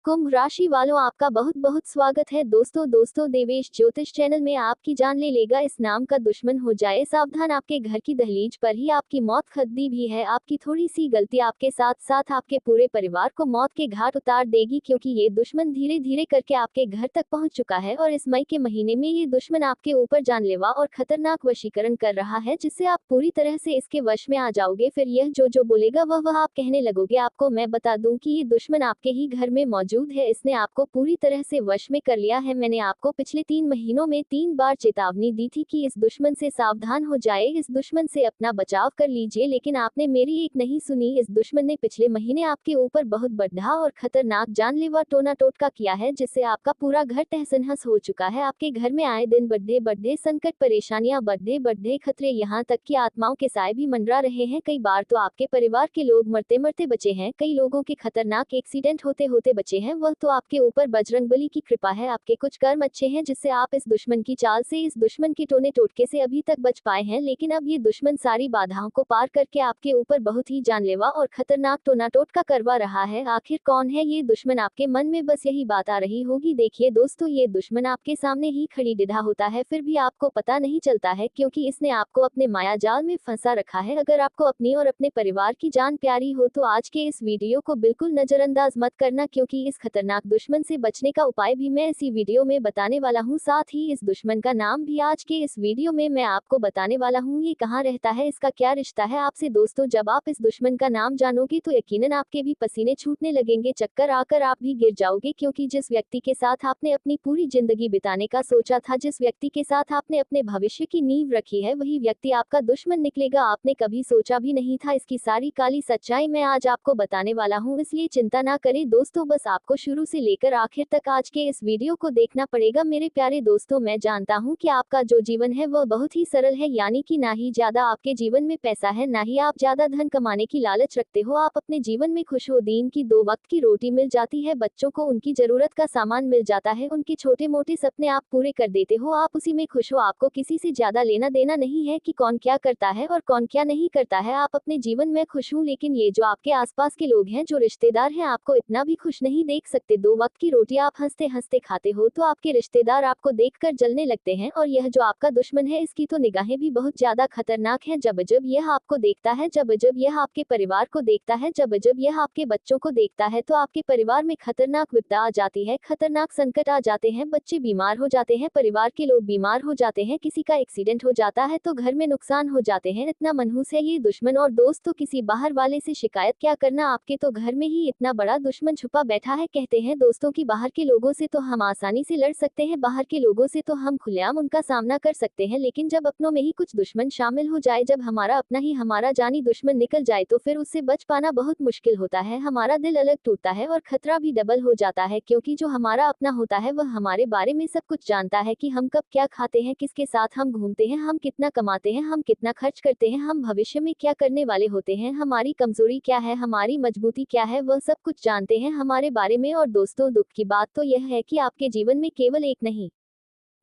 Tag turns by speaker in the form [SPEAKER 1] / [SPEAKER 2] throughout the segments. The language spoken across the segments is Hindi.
[SPEAKER 1] कुंभ राशि वालों, आपका बहुत बहुत स्वागत है। दोस्तों देवेश ज्योतिष चैनल में आपकी जान ले लेगा इस नाम का दुश्मन, हो जाए सावधान। आपके घर की दहलीज पर ही आपकी मौत खदी भी है। आपकी थोड़ी सी गलती आपके साथ साथ आपके पूरे परिवार को मौत के घाट उतार देगी, क्योंकि ये दुश्मन धीरे धीरे करके आपके घर तक पहुंच चुका है और इस मई के महीने में ये दुश्मन आपके ऊपर जानलेवा और खतरनाक वशीकरण कर रहा है, जिससे आप पूरी तरह से इसके वश में आ जाओगे। फिर यह जो बोलेगा वह आप कहने लगोगे। आपको मैं बता दूं कि ये दुश्मन आपके ही घर में मौजूद है। इसने आपको पूरी तरह से वश में कर लिया है। मैंने आपको पिछले 3 महीनों में 3 बार चेतावनी दी थी कि इस दुश्मन से सावधान हो जाए, इस दुश्मन से अपना बचाव कर लीजिए, लेकिन आपने मेरी एक नहीं सुनी। इस दुश्मन ने पिछले महीने आपके ऊपर बहुत बड़ा और खतरनाक जानलेवा टोना टोटका किया है, जिससे आपका पूरा घर तहस नहस हो चुका है। आपके घर में आए दिन बढ़े संकट, परेशानियां, बढ़े खतरे, यहाँ तक कि आत्माओं के साए भी मंडरा रहे हैं। कई बार तो आपके परिवार के लोग मरते मरते बचे हैं, कई लोगों के खतरनाक एक्सीडेंट होते होते बचे हैं। वह तो आपके ऊपर बजरंगबली की कृपा है। आपके कुछ कर्म अच्छे हैं जिससे आप इस दुश्मन की चाल से, इस दुश्मन के टोने टोटके से अभी तक बच पाए हैं, लेकिन अब ये दुश्मन सारी बाधाओं को पार करके आपके ऊपर बहुत ही जानलेवा और खतरनाक टोना टोटका करवा रहा है। आखिर कौन है ये दुश्मन? आपके मन में बस यही बात आ रही होगी। देखिए दोस्तों, ये दुश्मन आपके सामने ही खड़ी डिधा होता है, फिर भी आपको पता नहीं चलता है, क्योंकि इसने आपको अपने माया जाल में फंसा रखा है। अगर आपको अपनी और अपने परिवार की जान प्यारी हो तो आज के इस वीडियो को बिल्कुल नजरअंदाज मत करना, क्योंकि इस खतरनाक दुश्मन से बचने का उपाय भी मैं इसी वीडियो में बताने वाला हूँ। साथ ही इस दुश्मन का नाम भी आज के इस वीडियो में मैं आपको बताने वाला हूँ। ये कहाँ रहता है, इसका क्या रिश्ता है आपसे। दोस्तों, जब आप इस दुश्मन का नाम जानोगे तो यकीनन आपके भी पसीने छूटने लगेंगे, चक्कर आकर आप भी गिर जाओगे, क्योंकि जिस व्यक्ति के साथ आपने अपनी पूरी जिंदगी बिताने का सोचा था, जिस व्यक्ति के साथ आपने अपने भविष्य की नींव रखी है, वही व्यक्ति आपका दुश्मन निकलेगा। आपने कभी सोचा भी नहीं था। इसकी सारी काली सच्चाई मैं आज आपको बताने वाला हूँ, इसलिए चिंता ना करें दोस्तों। बस आपको शुरू से लेकर आखिर तक आज के इस वीडियो को देखना पड़ेगा। मेरे प्यारे दोस्तों, मैं जानता हूं कि आपका जो जीवन है वह बहुत ही सरल है, यानी कि ना ही ज्यादा आपके जीवन में पैसा है, ना ही आप ज्यादा धन कमाने की लालच रखते हो। आप अपने जीवन में खुश हो, दिन की 2 वक्त की रोटी मिल जाती है, बच्चों को उनकी जरूरत का सामान मिल जाता है, उनके छोटे मोटे सपने आप पूरे कर देते हो, आप उसी में खुश हो। आपको किसी से ज्यादा लेना देना नहीं है कि कौन क्या करता है और कौन क्या नहीं करता है। आप अपने जीवन में खुश हो, लेकिन ये जो आपके आसपास के लोग हैं, जो रिश्तेदार हैं, आपको इतना भी खुश नहीं देख सकते। 2 वक्त की रोटी आप हंसते हंसते खाते हो तो आपके रिश्तेदार आपको देखकर जलने लगते हैं, और यह जो आपका दुश्मन है, इसकी तो निगाहें भी बहुत ज्यादा खतरनाक हैं। जब जब यह आपको देखता है, जब जब यह आपके परिवार को देखता है, जब जब यह आपके बच्चों को देखता है, तो आपके परिवार में खतरनाक विपदा आ जाती है, खतरनाक संकट आ जाते हैं, बच्चे बीमार हो जाते हैं, परिवार के लोग बीमार हो जाते हैं, किसी का एक्सीडेंट हो जाता है तो घर में नुकसान हो जाते हैं। इतना मनहूस है ये दुश्मन। और दोस्तों, किसी बाहर वाले से शिकायत क्या करना, आपके तो घर में ही इतना बड़ा दुश्मन छुपा बैठा है। कहते हैं दोस्तों कि बाहर के लोगों से तो हम आसानी से लड़ सकते हैं, बाहर के लोगों से तो हम खुलेआम उनका सामना कर सकते हैं, लेकिन जब अपनों में ही कुछ दुश्मन शामिल हो जाए, जब हमारा अपना ही हमारा जानी दुश्मन निकल जाए, तो फिर उससे बच पाना बहुत मुश्किल होता है। हमारा दिल अलग टूटता है और खतरा भी डबल हो जाता है, क्योंकि जो हमारा अपना होता है वह हमारे बारे में सब कुछ जानता है, कि हम कब क्या खाते हैं, किसके साथ हम घूमते हैं, हम कितना कमाते हैं, हम कितना खर्च करते हैं, हम भविष्य में क्या करने वाले होते हैं, हमारी कमजोरी क्या है, हमारी मजबूती क्या है, वह सब कुछ जानते हैं हमारे बारे में। और दोस्तों, दुख की बात तो यह है कि आपके जीवन में केवल एक नहीं,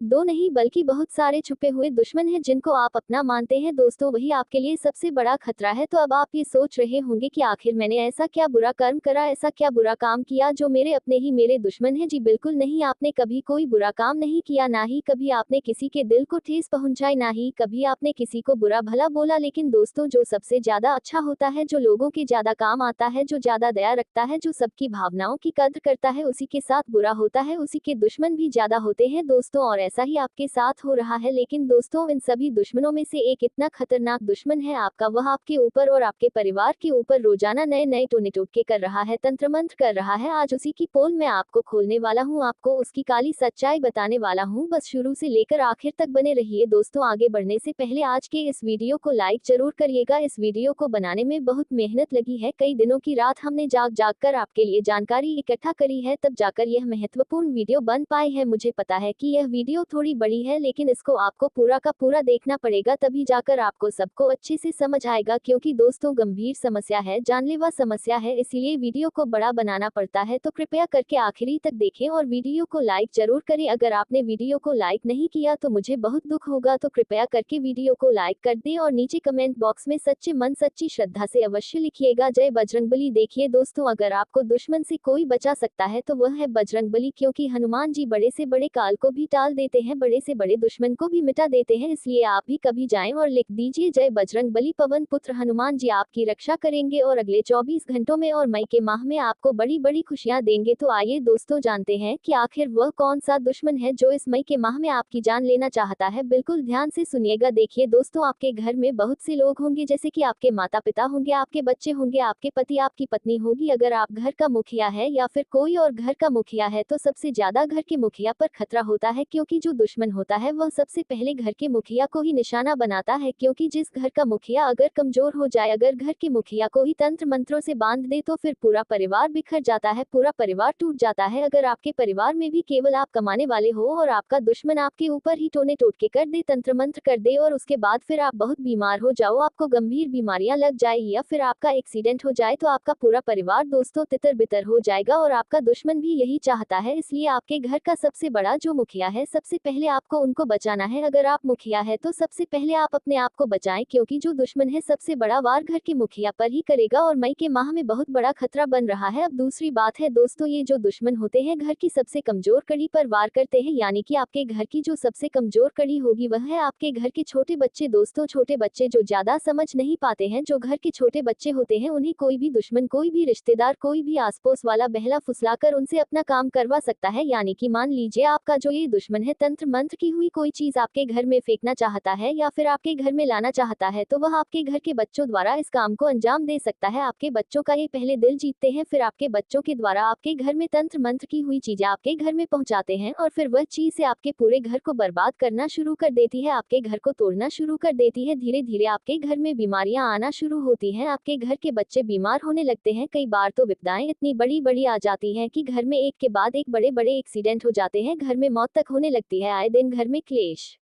[SPEAKER 1] 2 नहीं, बल्कि बहुत सारे छुपे हुए दुश्मन हैं, जिनको आप अपना मानते हैं। दोस्तों, वही आपके लिए सबसे बड़ा खतरा है। तो अब आप ये सोच रहे होंगे कि आखिर मैंने ऐसा क्या बुरा कर्म करा, ऐसा क्या बुरा काम किया जो मेरे अपने ही मेरे दुश्मन है। जी बिल्कुल नहीं, आपने कभी कोई बुरा काम नहीं किया, ना ही कभी आपने किसी के दिल को ठेस पहुंचाई, ना ही कभी आपने किसी को बुरा भला बोला। लेकिन दोस्तों, जो सबसे ज्यादा अच्छा होता है, जो लोगों के ज्यादा काम आता है, जो ज्यादा दया रखता है, जो सबकी भावनाओं की कद्र करता है, उसी के साथ बुरा होता है, उसी के दुश्मन भी ज्यादा होते हैं दोस्तों। और ऐसा ही आपके साथ हो रहा है। लेकिन दोस्तों, इन सभी दुश्मनों में से एक इतना खतरनाक दुश्मन है आपका, वह आपके ऊपर और आपके परिवार के ऊपर रोजाना नए नए टोने टोटके कर रहा है, तंत्र मंत्र कर रहा है। आज उसी की पोल मैं आपको खोलने वाला हूँ, आपको उसकी काली सच्चाई बताने वाला हूँ। बस शुरू से लेकर आखिर तक बने रहिए दोस्तों। आगे बढ़ने से पहले आज के इस वीडियो को लाइक जरूर करिएगा। इस वीडियो को बनाने में बहुत मेहनत लगी है, कई दिनों की रात हमने जाग जाग कर आपके लिए जानकारी इकट्ठा करी है, तब जाकर यह महत्वपूर्ण वीडियो बन पाई है। मुझे पता है कि यह वीडियो वीडियो थोड़ी बड़ी है, लेकिन इसको आपको पूरा का पूरा देखना पड़ेगा, तभी जाकर आपको सबको अच्छे से समझ आएगा, क्योंकि दोस्तों गंभीर समस्या है, जानलेवा समस्या है, इसीलिए वीडियो को बड़ा बनाना पड़ता है। तो कृपया करके आखिरी तक देखें और वीडियो को लाइक जरूर करें। अगर आपने वीडियो को लाइक नहीं किया तो मुझे बहुत दुख होगा, तो कृपया करके वीडियो को लाइक कर दें और नीचे कमेंट बॉक्स में सच्चे मन सच्ची श्रद्धा से अवश्य लिखिएगा, जय बजरंगबली। देखिए दोस्तों, अगर आपको दुश्मन से कोई बचा सकता है तो वह है बजरंगबली, क्योंकि हनुमान जी बड़े से बड़े काल को भी टाल देते हैं, बड़े से बड़े दुश्मन को भी मिटा देते हैं। इसलिए आप भी कभी जाएं और लिख दीजिए, जय बजरंगबली, पवन पुत्र हनुमान जी आपकी रक्षा करेंगे और अगले 24 घंटों में और मई के माह में आपको बड़ी बड़ी खुशियां देंगे। तो आइए दोस्तों जानते हैं कि आखिर वह कौन सा दुश्मन है जो इस मई के माह में आपकी जान लेना चाहता है। बिल्कुल ध्यान से सुनिएगा। देखिए दोस्तों, आपके घर में बहुत से लोग होंगे, जैसे कि आपके माता पिता होंगे, आपके बच्चे होंगे, आपके पति, आपकी पत्नी होगी। अगर आप घर का मुखिया है या फिर कोई और घर का मुखिया है तो सबसे ज्यादा घर के मुखिया पर खतरा होता है, क्योंकि जो दुश्मन होता है वह सबसे पहले घर के मुखिया को ही निशाना बनाता है। क्योंकि जिस घर का मुखिया अगर कमजोर हो जाए, अगर घर के मुखिया को ही तंत्र मंत्रों से बांध दे तो फिर पूरा परिवार बिखर जाता है, पूरा परिवार टूट जाता है। अगर आपके परिवार में भी केवल आप कमाने वाले हो और आपका दुश्मन आपके ऊपर ही टोने टोटके कर दे, तंत्र मंत्र कर दे और उसके बाद फिर आप बहुत बीमार हो जाओ, आपको गंभीर बीमारियां लग जाए या फिर आपका एक्सीडेंट हो जाए, तो आपका पूरा परिवार दोस्तों तितर बितर हो जाएगा और आपका दुश्मन भी यही चाहता है। इसलिए आपके घर का सबसे बड़ा जो मुखिया है, सबसे पहले आपको उनको बचाना है। अगर आप मुखिया है तो सबसे पहले आप अपने आप को बचाएं, क्योंकि जो दुश्मन है सबसे बड़ा वार घर के मुखिया पर ही करेगा और मई के माह में बहुत बड़ा खतरा बन रहा है। अब दूसरी बात है दोस्तों, ये जो दुश्मन होते हैं घर की सबसे कमजोर कड़ी पर वार करते हैं, यानी कि आपके घर की जो सबसे कमजोर कड़ी होगी वह है आपके घर के छोटे बच्चे। दोस्तों छोटे बच्चे जो ज्यादा समझ नहीं पाते हैं, जो घर के छोटे बच्चे होते हैं, उन्हें कोई भी दुश्मन, कोई भी रिश्तेदार, कोई भी आस पड़ोस वाला बहला फुसलाकर उनसे अपना काम करवा सकता है। यानी कि मान लीजिए आपका जो ये दुश्मन है तंत्र मंत्र की हुई कोई चीज आपके घर में फेंकना चाहता है या फिर आपके घर में लाना चाहता है, तो वह आपके घर के बच्चों द्वारा इस काम को अंजाम दे सकता है। आपके बच्चों का ये पहले दिल जीतते हैं, फिर आपके बच्चों के द्वारा आपके घर में तंत्र मंत्र की हुई चीजें आपके घर में पहुंचाते हैं और फिर वह चीज से आपके पूरे घर को बर्बाद करना शुरू कर देती है, आपके घर को तोड़ना शुरू कर देती है। धीरे धीरे आपके घर में बीमारियां आना शुरू होती हैं, आपके घर के बच्चे बीमार होने लगते हैं। कई बार तो विपदाएं इतनी बड़ी बड़ी आ जाती हैं कि घर में एक के बाद एक बड़े बड़े एक्सीडेंट हो जाते हैं, घर में मौत तक होने लगती है। आए दिन घर में क्लेश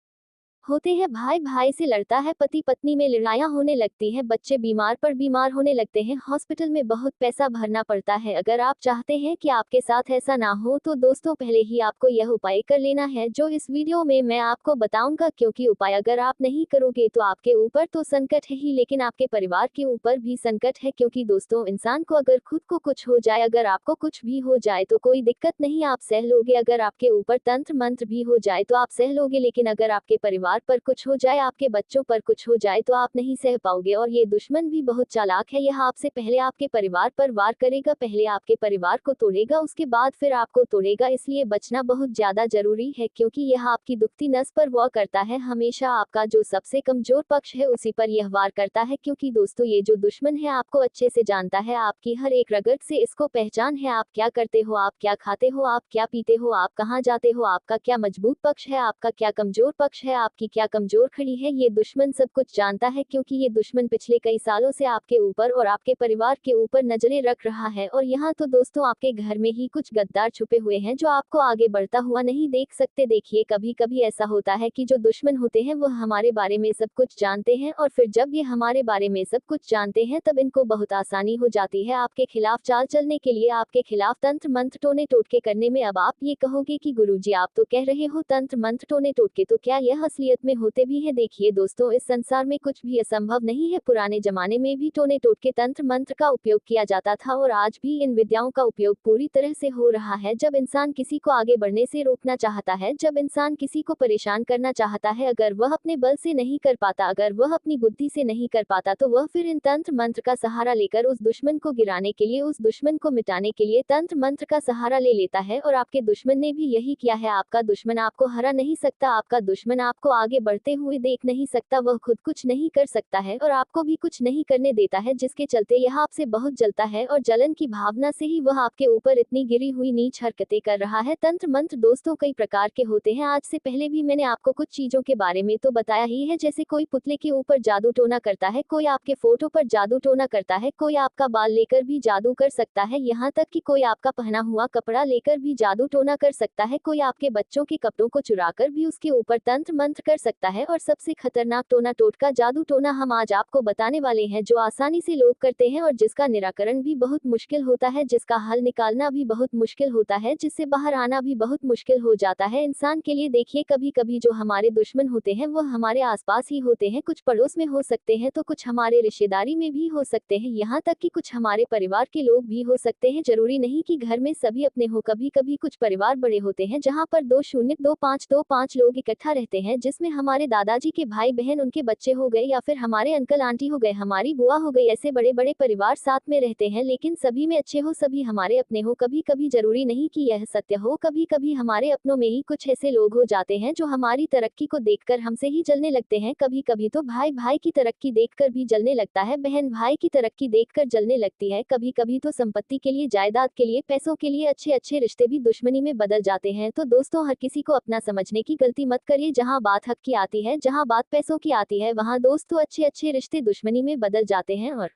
[SPEAKER 1] होते हैं, भाई भाई से लड़ता है, पति पत्नी में लड़ाइयां होने लगती हैं, बच्चे बीमार पर बीमार होने लगते हैं, हॉस्पिटल में बहुत पैसा भरना पड़ता है। अगर आप चाहते हैं कि आपके साथ ऐसा ना हो तो दोस्तों पहले ही आपको यह उपाय कर लेना है जो इस वीडियो में मैं आपको बताऊंगा, क्योंकि उपाय अगर आप नहीं करोगे तो आपके ऊपर तो संकट है ही, लेकिन आपके परिवार के ऊपर भी संकट है। क्योंकि दोस्तों इंसान को अगर खुद को कुछ हो जाए, अगर आपको कुछ भी हो जाए तो कोई दिक्कत नहीं, आप सह लोगे। अगर आपके ऊपर तंत्र मंत्र भी हो जाए तो आप सह लोगे, लेकिन अगर आपके परिवार पर कुछ हो जाए, आपके बच्चों पर कुछ हो जाए तो आप नहीं सह पाओगे। और ये दुश्मन भी बहुत चालाक है, यह आपसे पहले आपके परिवार पर वार करेगा, पहले आपके परिवार को तोड़ेगा, उसके बाद फिर आपको तोड़ेगा। इसलिए बचना बहुत ज्यादा जरूरी है, क्योंकि यह आपकी दुखती नस पर वार करता है, हमेशा आपका जो सबसे कमजोर पक्ष है उसी पर यह वार करता है। क्योंकि दोस्तों ये जो दुश्मन है आपको अच्छे से जानता है, आपकी हर एक रगत से इसको पहचान है, आप क्या करते हो, आप क्या खाते हो, आप क्या पीते हो, आप कहाँ जाते हो, आपका क्या मजबूत पक्ष है, आपका क्या कमजोर पक्ष है, आपकी क्या कमजोर खड़ी है, ये दुश्मन सब कुछ जानता है। क्योंकि ये दुश्मन पिछले कई सालों से आपके ऊपर और आपके परिवार के ऊपर नजरें रख रहा है। और यहाँ तो दोस्तों आपके घर में ही कुछ गद्दार छुपे हुए हैं जो आपको आगे बढ़ता हुआ नहीं देख सकते। देखिए कभी कभी ऐसा होता है कि जो दुश्मन होते हैं वो हमारे बारे में सब कुछ जानते हैं, और फिर जब ये हमारे बारे में सब कुछ जानते हैं तब इनको बहुत आसानी हो जाती है आपके खिलाफ चाल चलने के लिए, आपके खिलाफ तंत्र मंत्र टोने टोटके करने में। अब आप ये कहोगे कि गुरुजी आप तो कह रहे हो तंत्र मंत्र टोने टोटके, तो क्या यह असलियत में होते भी है? देखिए दोस्तों इस संसार में कुछ भी असंभव नहीं है, पुराने जमाने में भी टोने टोटके तंत्र मंत्र का उपयोग किया जाता था और आज भी इन विद्याओं का उपयोग पूरी तरह से हो रहा है। जब इंसान किसी को आगे बढ़ने से रोकना चाहता है, जब इंसान किसी को परेशान करना चाहता है, अगर वह अपने बल से नहीं कर पाता, अगर वह अपनी बुद्धि से नहीं कर पाता, तो वह फिर इन तंत्र मंत्र का सहारा लेकर उस दुश्मन को गिराने के लिए, उस दुश्मन को मिटाने के लिए तंत्र मंत्र का सहारा ले लेता है। और आपके दुश्मन ने भी यही किया है, आपका दुश्मन आपको हरा नहीं सकता, आपका दुश्मन आपको आगे बढ़ते हुए देख नहीं सकता, वह खुद कुछ नहीं कर सकता है और आपको भी कुछ नहीं करने देता है, जिसके चलते यह आपसे बहुत जलता है और जलन की भावना से ही वह आपके ऊपर इतनी गिरी हुई नीच हरकतें कर रहा है। तंत्र मंत्र दोस्तों कई प्रकार के होते हैं। आज से पहले भी मैंने आपको कुछ चीजों के बारे में तो बताया ही है, जैसे कोई पुतले के ऊपर जादू टोना करता है, कोई आपके फोटो पर जादू टोना करता है, कोई आपका बाल लेकर भी जादू कर सकता है, यहाँ तक कि कोई आपका पहना हुआ कपड़ा लेकर भी जादू टोना कर सकता है, कोई आपके बच्चों के कपड़ों को चुराकर भी उसके ऊपर तंत्र मंत्र कर सकता है। और सबसे खतरनाक टोना टोटका जादू टोना हम आज आपको बताने वाले हैं, जो आसानी से लोग करते हैं और जिसका निराकरण भी बहुत मुश्किल होता है, जिसका हल निकालना भी बहुत मुश्किल होता है, जिससे बाहर आना भी बहुत मुश्किल हो जाता है इंसान के लिए। देखिए, कभी कभी जो हमारे दुश्मन होते हैं वो हमारे आसपास ही होते हैं, कुछ पड़ोस में हो सकते हैं तो कुछ हमारे रिश्तेदारी में भी हो सकते हैं, यहाँ तक कि कुछ हमारे परिवार के लोग भी हो सकते हैं। जरूरी नहीं कि घर में सभी अपने हो, कभी कभी कुछ परिवार बड़े होते हैं जहाँ पर 2 0 2 5 लोग इकट्ठा रहते हैं, जिसमें हमारे दादाजी के भाई बहन, उनके बच्चे हो गए या फिर हमारे अंकल आंटी हो गए, हमारी बुआ हो गई, ऐसे बड़े बड़े परिवार साथ में रहते हैं, लेकिन सभी में अच्छे हो, सभी हमारे अपने हो। कभी कभी जरूरी नहीं कि यह सत्य हो, कभी कभी हमारे अपनों में ही कुछ ऐसे लोग हो जाते हैं जो हमारी तरक्की को देखकर हमसे ही जलने लगते हैं। कभी कभी तो भाई भाई की तरक्की देखकर भी जलने लगता है, बहन भाई की तरक्की देखकर जलने लगती है, कभी कभी तो संपत्ति के लिए, जायदाद के लिए, पैसों के लिए अच्छे अच्छे रिश्ते भी दुश्मनी में बदल जाते हैं। तो दोस्तों, हर किसी को अपना समझने की गलती मत करिए। जहां बात हक की आती है, जहां बात पैसों की आती है, वहां दोस्तों अच्छे अच्छे रिश्ते दुश्मनी में बदल जाते हैं और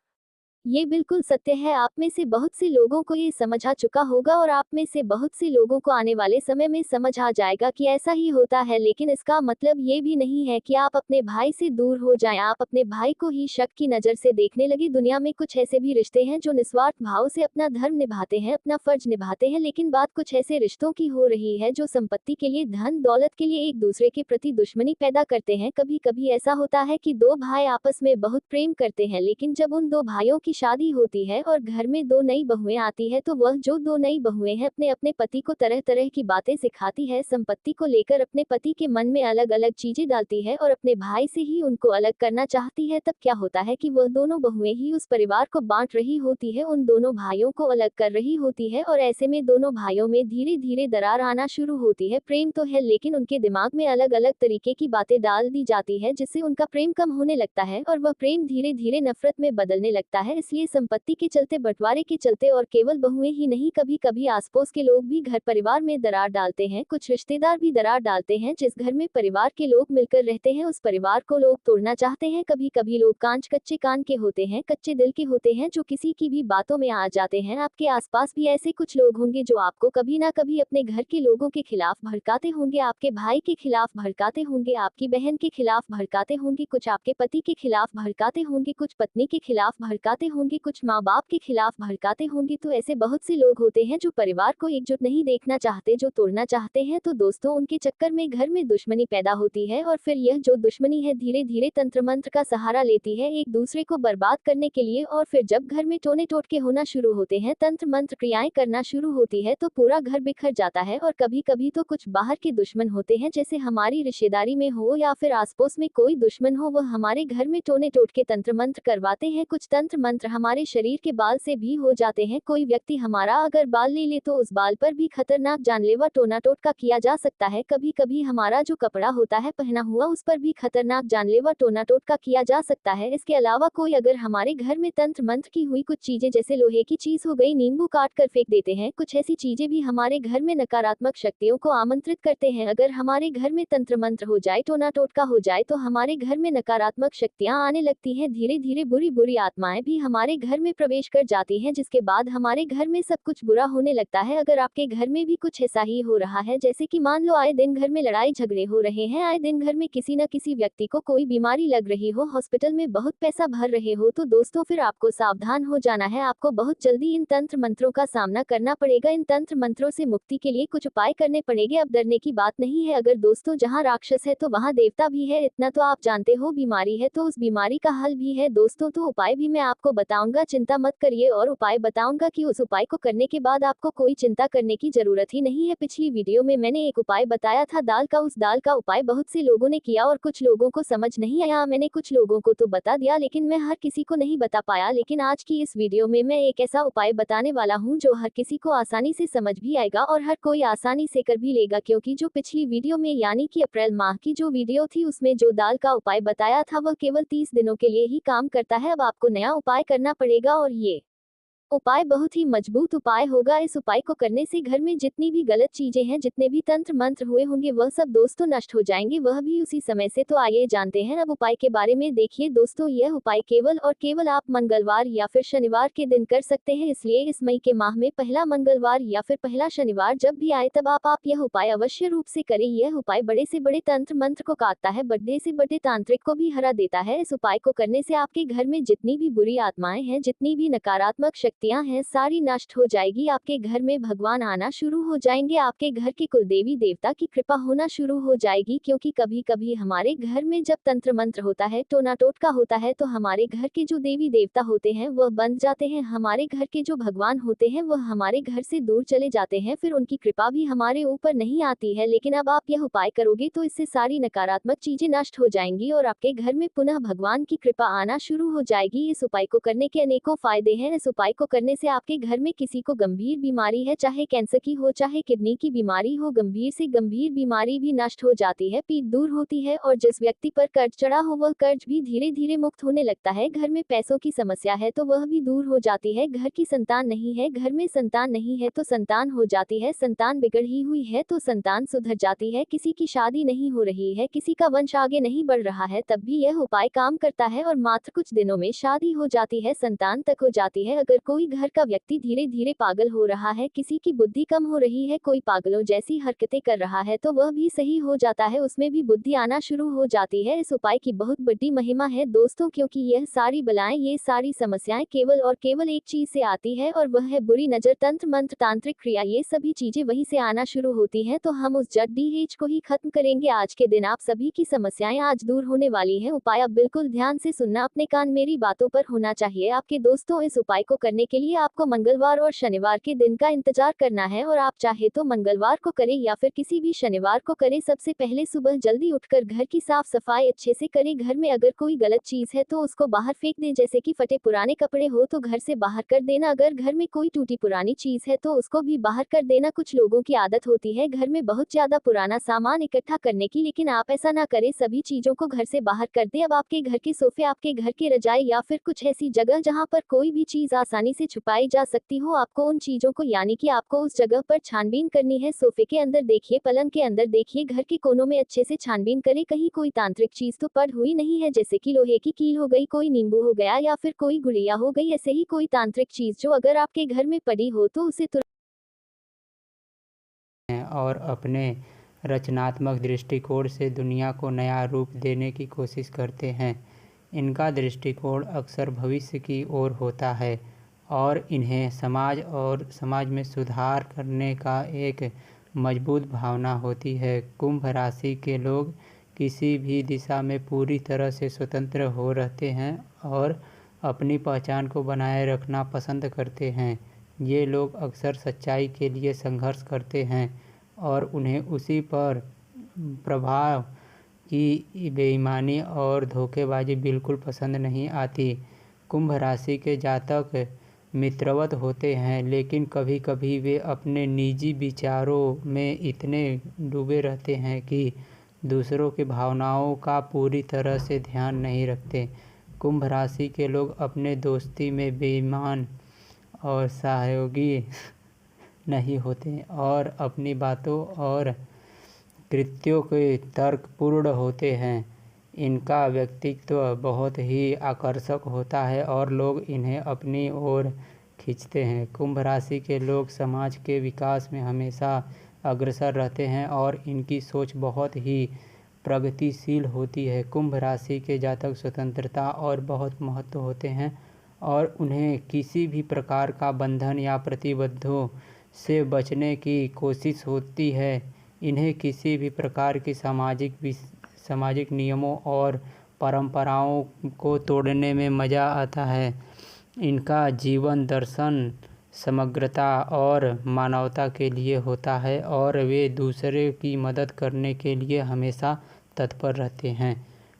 [SPEAKER 1] ये बिल्कुल सत्य है। आप में से बहुत से लोगों को ये समझ आ चुका होगा और आप में से बहुत से लोगों को आने वाले समय में समझ आ जाएगा कि ऐसा ही होता है, लेकिन इसका मतलब ये भी नहीं है कि आप अपने भाई से दूर हो जाएं, आप अपने भाई को ही शक की नज़र से देखने लगे। दुनिया में कुछ ऐसे भी रिश्ते हैं जो निस्वार्थ भाव से अपना धर्म निभाते हैं, अपना फर्ज निभाते हैं, लेकिन बात कुछ ऐसे रिश्तों की हो रही है जो संपत्ति के लिए, धन दौलत के लिए एक दूसरे के प्रति दुश्मनी पैदा करते हैं। कभी कभी ऐसा होता है कि दो भाई आपस में बहुत प्रेम करते हैं, लेकिन जब उन दो भाइयों की शादी होती है और घर में दो नई बहुएं आती है, तो वह जो दो नई बहुएं हैं अपने अपने पति को तरह तरह की बातें सिखाती है, संपत्ति को लेकर अपने पति के मन में अलग अलग चीजें डालती है और अपने भाई से ही उनको अलग करना चाहती है। तब क्या होता है कि वह दोनों बहुएं ही उस परिवार को बांट रही होती है, उन दोनों भाइयों को अलग कर रही होती है और ऐसे में दोनों भाइयों में धीरे धीरे दरार आना शुरू होती है। प्रेम तो है, लेकिन उनके दिमाग में अलग अलग तरीके की बातें डाल दी जाती है, जिससे उनका प्रेम कम होने लगता है और वह प्रेम धीरे धीरे नफरत में बदलने लगता है। इसलिए संपत्ति के चलते, बंटवारे के चलते, और केवल बहुएं ही नहीं, कभी कभी आसपास के लोग भी घर परिवार में दरार डालते हैं, कुछ रिश्तेदार भी दरार डालते हैं। जिस घर में परिवार के लोग मिलकर रहते हैं उस परिवार को लोग तोड़ना चाहते हैं। कभी कभी लोग कच्चे कान के होते हैं, कच्चे दिल के होते हैं, जो किसी की भी बातों में आ जाते हैं। आपके आसपास भी ऐसे कुछ लोग होंगे जो आपको कभी ना कभी अपने घर के लोगों के खिलाफ भड़काते होंगे, आपके भाई के खिलाफ भड़काते होंगे, आपकी बहन के खिलाफ भड़काते होंगे, कुछ आपके पति के खिलाफ भड़काते होंगे, कुछ पत्नी के खिलाफ भड़काते होंगे, कुछ माँ बाप के खिलाफ भड़काते होंगे। तो ऐसे बहुत से लोग होते हैं जो परिवार को एकजुट नहीं देखना चाहते, जो तोड़ना चाहते हैं। तो दोस्तों, उनके चक्कर में घर में दुश्मनी पैदा होती है और फिर यह जो दुश्मनी है धीरे धीरे तंत्र मंत्र का सहारा लेती है एक दूसरे को बर्बाद करने के लिए। और फिर जब घर में टोने टोटके होना शुरू होते हैं, तंत्र मंत्र क्रियाएं करना शुरू होती है, तो पूरा घर बिखर जाता है। और कभी कभी तो कुछ बाहर के दुश्मन होते हैं, जैसे हमारी रिश्तेदारी में हो या फिर आसपास में कोई दुश्मन हो, वह हमारे घर में टोने टोटके तंत्र मंत्र करवाते हैं। कुछ तंत्र मंत्र हमारे शरीर के बाल से भी हो जाते हैं। कोई व्यक्ति हमारा अगर बाल ले ले तो उस बाल पर भी खतरनाक जानलेवा टोना टोटका किया जा सकता है। कभी कभी हमारा जो कपड़ा होता है पहना हुआ, उस पर भी खतरनाक जानलेवा टोना टोटका किया जा सकता है। इसके अलावा कोई अगर हमारे घर में तंत्र मंत्र की हुई कुछ चीजें, जैसे लोहे की चीज हो गई, नींबू काट कर फेंक देते हैं, कुछ ऐसी चीजें भी हमारे घर में नकारात्मक शक्तियों को आमंत्रित करते हैं। अगर हमारे घर में तंत्र मंत्र हो जाए, टोना टोटका हो जाए, तो हमारे घर में नकारात्मक शक्तियां आने लगती हैं। धीरे धीरे बुरी बुरी आत्माएं भी हमारे घर में प्रवेश कर जाती हैं, जिसके बाद हमारे घर में सब कुछ बुरा होने लगता है। अगर आपके घर में भी कुछ ऐसा ही हो रहा है, जैसे कि मान लो आए दिन घर में लड़ाई झगड़े हो रहे हैं, आए दिन घर में किसी न किसी व्यक्ति को कोई बीमारी लग रही हो, हॉस्पिटल में बहुत पैसा भर रहे हो, तो दोस्तों फिर आपको सावधान हो जाना है। आपको बहुत जल्दी इन तंत्र मंत्रों का सामना करना पड़ेगा। इन तंत्र मंत्रों से मुक्ति के लिए कुछ उपाय करने पड़ेंगे। अब डरने की बात नहीं है। अगर दोस्तों जहाँ राक्षस है तो वहाँ देवता भी है, इतना तो आप जानते हो। बीमारी है तो उस बीमारी का हल भी है दोस्तों, तो उपाय भी मैं आपको बताऊंगा, चिंता मत करिए, और उपाय बताऊंगा कि उस उपाय को करने के बाद आपको कोई चिंता करने की जरूरत ही नहीं है। पिछली वीडियो में मैंने एक उपाय बताया था दाल का, उस दाल का उपाय बहुत से लोगों ने किया और कुछ लोगों को समझ नहीं आया। मैंने कुछ लोगों को तो बता दिया, लेकिन मैं हर किसी को नहीं बता पाया। लेकिन आज की इस वीडियो में मैं एक ऐसा उपाय बताने वाला हूँ जो हर किसी को आसानी से समझ भी आएगा और हर कोई आसानी से कर भी लेगा, क्योंकि जो पिछली वीडियो में यानी कि अप्रैल माह की जो वीडियो थी उसमें जो दाल का उपाय बताया था वह केवल 30 दिनों के लिए ही काम करता है। अब आपको नया उपाय करना पड़ेगा और ये उपाय बहुत ही मजबूत उपाय होगा। इस उपाय को करने से घर में जितनी भी गलत चीजें हैं, जितने भी तंत्र मंत्र हुए होंगे, वह सब दोस्तों नष्ट हो जाएंगे, वह भी उसी समय से। तो आइए जानते हैं अब उपाय के बारे में। देखिए दोस्तों, यह उपाय केवल और केवल आप मंगलवार या फिर शनिवार के दिन कर सकते हैं। इसलिए इस मई के माह में पहला मंगलवार या फिर पहला शनिवार जब भी आए तब आप यह उपाय अवश्य रूप से करें। यह उपाय बड़े से बड़े तंत्र मंत्र को काटता है, बड़े से बड़े तांत्रिक को भी हरा देता है। इस उपाय को करने से आपके घर में जितनी भी बुरी आत्माएं हैं, जितनी भी नकारात्मक शक्तियां हैं, सारी नष्ट हो जाएगी। आपके घर में भगवान आना शुरू हो जाएंगे, आपके घर के कुल देवी देवता की कृपा होना शुरू हो जाएगी। क्योंकि कभी कभी हमारे घर में जब तंत्र मंत्र होता है, टोना टोटका होता है, तो हमारे घर के जो देवी देवता होते हैं वह बन जाते हैं, हमारे घर के जो भगवान होते हैं वह हमारे घर से दूर चले जाते हैं, फिर उनकी कृपा भी हमारे ऊपर नहीं आती है। लेकिन अब आप यह उपाय करोगे तो इससे सारी नकारात्मक चीजें नष्ट हो जाएंगी और आपके घर में पुनः भगवान की कृपा आना शुरू हो जाएगी। इस उपाय को करने के अनेकों फायदे हैं। इस उपाय को करने से आपके घर में किसी को गंभीर बीमारी है, चाहे कैंसर की हो, चाहे किडनी की बीमारी हो, गंभीर से गंभीर बीमारी भी नष्ट हो जाती है, पीठ दूर होती है, और जिस व्यक्ति पर कर्ज चढ़ा हो वह कर्ज भी धीरे धीरे मुक्त होने लगता है। घर में पैसों की समस्या है तो वह भी दूर हो जाती है। घर की संतान नहीं है, घर में संतान नहीं है तो संतान हो जाती है। संतान बिगड़ी हुई है तो संतान सुधर जाती है। किसी की शादी नहीं हो रही है, किसी का वंश आगे नहीं बढ़ रहा है, तब भी यह उपाय काम करता है और मात्र कुछ दिनों में शादी हो जाती है, संतान तक हो जाती है। अगर कोई घर का व्यक्ति धीरे धीरे पागल हो रहा है, किसी की बुद्धि कम हो रही है, कोई पागलों जैसी हरकतें कर रहा है, तो वह भी सही हो जाता है, उसमें भी बुद्धि आना शुरू हो जाती है। इस उपाय की बहुत बड़ी महिमा है दोस्तों, क्योंकि यह सारी बलाएं, ये सारी समस्याएं केवल और केवल एक चीज से आती है और वह है बुरी नजर, तंत्र मंत्र, तांत्रिक क्रिया। ये सभी चीजें वहीं से आना शुरू होती हैं, तो हम उस जड़ को ही खत्म करेंगे। आज के दिन आप सभी की समस्याएं आज दूर होने वाली हैं। उपाय अब बिल्कुल ध्यान से सुनना, अपने कान मेरी बातों पर होना चाहिए आपके दोस्तों। इस उपाय को करने के लिए आपको मंगलवार और शनिवार के दिन का इंतजार करना है, और आप चाहे तो मंगलवार को करें या फिर किसी भी शनिवार को करें। सबसे पहले सुबह जल्दी उठकर घर की साफ सफाई अच्छे से करें। घर में अगर कोई गलत चीज है तो उसको बाहर फेंक दें, जैसे कि फटे पुराने कपड़े हो तो घर से बाहर कर देना। अगर घर में कोई टूटी पुरानी चीज है तो उसको भी बाहर कर देना। कुछ लोगों की आदत होती है घर में बहुत ज्यादा पुराना सामान इकट्ठा करने की, लेकिन आप ऐसा ना करें, सभी चीजों को घर से बाहर कर दें। अब आपके घर के सोफे, आपके घर के रजाई या फिर कुछ ऐसी जगह जहां पर कोई भी चीज आसानी से छुपाई जा सकती हो, आपको उन चीजों को यानी कि आपको उस जगह पर छानबीन करनी है। सोफे के अंदर देखिए, पलंग के अंदर देखिए, घर के कोनों में अच्छे से छानबीन करें, कहीं कोई तांत्रिक चीज तो पड़ हुई नहीं है, जैसे कि लोहे की कील हो गई, कोई नींबू हो गया या फिर कोई गुड़िया हो गई। ऐसे ही कोई तांत्रिक चीज जो अगर आपके घर में पड़ी हो तो उसे
[SPEAKER 2] और अपने रचनात्मक दृष्टिकोण से दुनिया को नया रूप देने की कोशिश करते हैं। इनका दृष्टिकोण अक्सर भविष्य की ओर होता है और इन्हें समाज में सुधार करने का एक मजबूत भावना होती है। कुंभ राशि के लोग किसी भी दिशा में पूरी तरह से स्वतंत्र हो रहते हैं और अपनी पहचान को बनाए रखना पसंद करते हैं। ये लोग अक्सर सच्चाई के लिए संघर्ष करते हैं और उन्हें उसी पर प्रभाव की बेईमानी और धोखेबाजी बिल्कुल पसंद नहीं आती। कुंभ राशि के जातक मित्रवत होते हैं, लेकिन कभी कभी वे अपने निजी विचारों में इतने डूबे रहते हैं कि दूसरों की भावनाओं का पूरी तरह से ध्यान नहीं रखते। कुंभ राशि के लोग अपने दोस्ती में बेईमान और सहयोगी नहीं होते और अपनी बातों और कृत्यों के तर्कपूर्ण होते हैं। इनका व्यक्तित्व बहुत ही आकर्षक होता है और लोग इन्हें अपनी ओर खींचते हैं। कुंभ राशि के लोग समाज के विकास में हमेशा अग्रसर रहते हैं और इनकी सोच बहुत ही प्रगतिशील होती है। कुंभ राशि के जातक स्वतंत्रता और बहुत महत्व होते हैं और उन्हें किसी भी प्रकार का बंधन या प्रतिबद्धों से बचने की कोशिश होती है। इन्हें किसी भी प्रकार की सामाजिक नियमों और परंपराओं को तोड़ने में मज़ा आता है। इनका जीवन दर्शन समग्रता और मानवता के लिए होता है और वे दूसरे की मदद करने के लिए हमेशा तत्पर रहते हैं।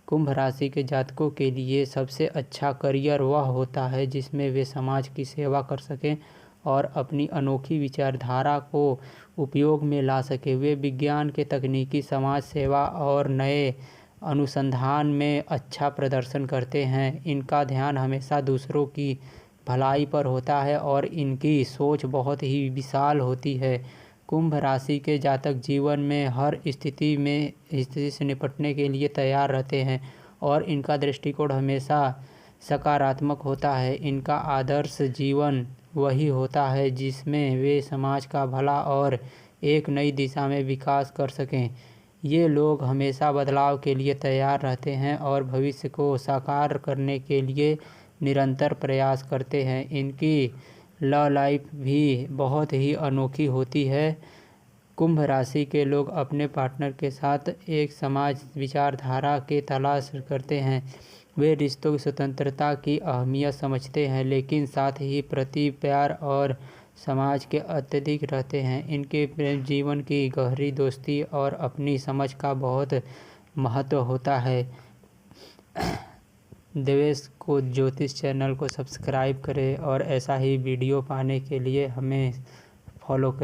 [SPEAKER 2] कुंभ राशि के जातकों के लिए सबसे अच्छा करियर वह होता है जिसमें वे समाज की सेवा कर सकें और अपनी अनोखी विचारधारा को उपयोग में ला सकें। वे विज्ञान के तकनीकी, समाज सेवा और नए अनुसंधान में अच्छा प्रदर्शन करते हैं। इनका ध्यान हमेशा दूसरों की भलाई पर होता है और इनकी सोच बहुत ही विशाल होती है। कुंभ राशि के जातक जीवन में हर स्थिति से निपटने के लिए तैयार रहते हैं और इनका दृष्टिकोण हमेशा सकारात्मक होता है। इनका आदर्श जीवन वही होता है जिसमें वे समाज का भला और एक नई दिशा में विकास कर सकें। ये लोग हमेशा बदलाव के लिए तैयार रहते हैं और भविष्य को साकार करने के लिए निरंतर प्रयास करते हैं। इनकी लव लाइफ भी बहुत ही अनोखी होती है। कुंभ राशि के लोग अपने पार्टनर के साथ एक समाज विचारधारा के तलाश करते हैं। वे रिश्तों की स्वतंत्रता की अहमियत समझते हैं लेकिन साथ ही प्रति प्यार और समाज के अत्यधिक रहते हैं। इनके प्रेम जीवन की गहरी दोस्ती और अपनी समझ का बहुत महत्व होता है। देवेश को ज्योतिष चैनल को सब्सक्राइब करें और ऐसा ही वीडियो पाने के लिए हमें फॉलो करें।